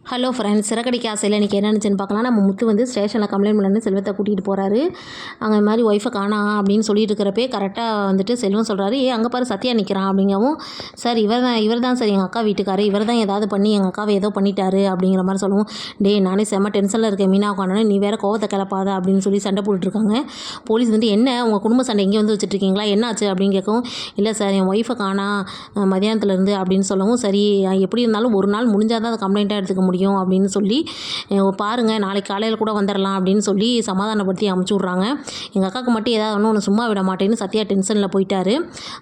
Hello friends, Siragadikka ஆசையில் இன்றைக்கி என்ன நினச்சுன்னு பார்க்கலாம். நம்ம முத்து வந்து ஸ்டேஷனில் கம்ப்ளைண்ட் பண்ணி செல்வத்தை கூட்டிகிட்டு போகிறாரு. அங்கே இந்த மாதிரி ஒய்ஃபை காணா அப்படின்னு சொல்லிட்டு இருக்கிறப்பே கரெக்டாக வந்துட்டு செல்வம் சொல்கிறாரு, அங்கே பாரு சத்யா நிற்கிறான் அப்படிங்கவும், சார் இவர் தான் சார் எங்கள் அக்கா வீட்டுக்காரு, இவர் தான் ஏதாவது பண்ணி எங்கள் அக்காவை ஏதோ பண்ணிட்டாரு அப்படிங்கிற மாதிரி சொல்லவும், நானே செம்ம டென்ஷனில் இருக்கேன் மீனா உட்காந்து, நீ வேறு கோவத்தை கிளப்பாத அப்படின்னு சொல்லி சண்டை போட்டுட்ருக்காங்க. போலீஸ் வந்து என்ன உங்கள் குடும்ப சண்டை எங்கே வந்து வச்சுட்ருக்கீங்களா, என்னாச்சு அப்படின்னு கேட்கவும், இல்லை சார் என் ஒய்ஃபை காணா மதியானத்துலேருந்து அப்படின்னு சொல்லவும், சரி எப்படி இருந்தாலும் ஒரு நாள் முடிஞ்சால் தான் அதை கம்ப்ளைண்ட்டாக எடுத்துக்க முடியும் அப்படின்னு சொல்லி, பாருங்கள் நாளைக்கு காலையில் கூட வந்துடலாம் அப்படின்னு சொல்லி சமாதானப்படுத்தி அமுச்சு விட்றாங்க. எங்கள் அக்காவுக்கு மட்டும் ஏதாவது ஒன்று சும்மா விட மாட்டேன்னு சத்யா டென்ஷனில் போயிட்டாரு.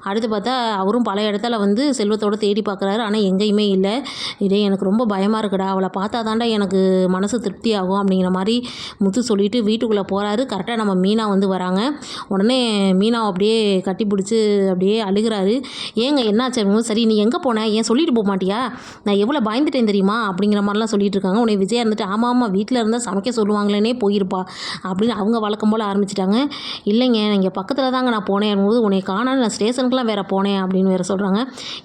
அடுத்து பார்த்தா அவரும் பல இடத்துல வந்து செல்வத்தோடு தேடி பார்க்குறாரு, ஆனால் எங்கேயுமே இல்லை. எனக்கு ரொம்ப பயமாக இருக்குடா, அவளை பார்த்தா தாண்டா எனக்கு மனசு திருப்தி ஆகும் அப்படிங்கிற மாதிரி முத்து சொல்லிட்டு வீட்டுக்குள்ளே போகிறாரு. கரெக்டாக நம்ம மீனா வந்து வராங்க. உடனே மீனா அப்படியே கட்டி பிடிச்சி அப்படியே அழுகிறாரு. ஏங்க என்னாச்சு? சரி நீ எங்கே போன, ஏன் சொல்லிட்டு போக மாட்டியா, நான் எவ்வளோ பயந்துட்டேன் தெரியுமா அப்படிங்கிற மாதிரிலாம் சொல்லிட்டு இருக்காங்க. உடனே விஜயா இருந்துட்டு, ஆமாம் வீட்டில் இருந்தால் சமைக்க சொல்லுவாங்களேனே போயிருப்பா அப்படின்னு அவங்க வழக்கம் போல் ஆரம்பிச்சிட்டாங்க. இல்லைங்க இங்கே பக்கத்தில் தாங்க நான் போனேன் போது உன்னை காணான்னு நான் ஸ்டேஷனுக்குலாம் வேறு போனேன் அப்படின்னு வேறு சொல்கிறாங்க.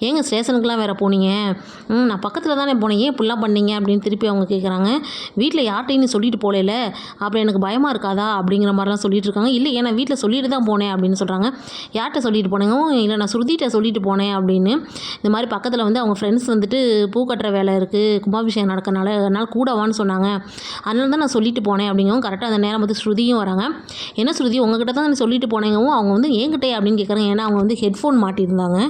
ஏங்க ஸ்டேஷனுக்குலாம் வேறு போனீங்க? நான் பக்கத்தில் தானே போனேன், ஏன் இப்படிலாம் பண்ணீங்க அப்படின்னு திருப்பி அவங்க கேட்குறாங்க. வீட்டில் யார்கிட்டையும் சொல்லிட்டு போகல, அப்புறம் எனக்கு பயமாக இருக்காதா அப்படிங்கிற மாதிரிலாம் சொல்லிட்டு இருக்காங்க. இல்லை ஏன்னா வீட்டில் சொல்லிட்டு தான் போனேன் அப்படின்னு சொல்கிறாங்க. யார்கிட்ட சொல்லிட்டு போனேங்க? இல்லை நான் ஸ்ருதிகிட்ட சொல்லிட்டு போனேன் அப்படின்னு. இந்த மாதிரி பக்கத்தில் வந்து அவங்க ஃப்ரெண்ட்ஸ் வந்துட்டு பூ கட்டுற வேலை இருக்குது, கும்பாபிஷேகம் நடக்கனால அதனால் கூட வான்னு சொன்னாங்க, அதனால தான் நான் சொல்லிட்டு போனேன் அப்படிங்கவும். கரெக்டாக அந்த நேரம் வந்து ஸ்ருதியும் வராங்க. என்ன ஸ்ருதி உங்ககிட்ட தான் சொல்லிட்டு போனேங்கவும், அவங்க வந்து என்கிட்டே அப்படின்னு கேட்குறாங்க. ஏன்னா அவங்க வந்து ஹெட்ஃபோன் மாட்டியிருந்தாங்க.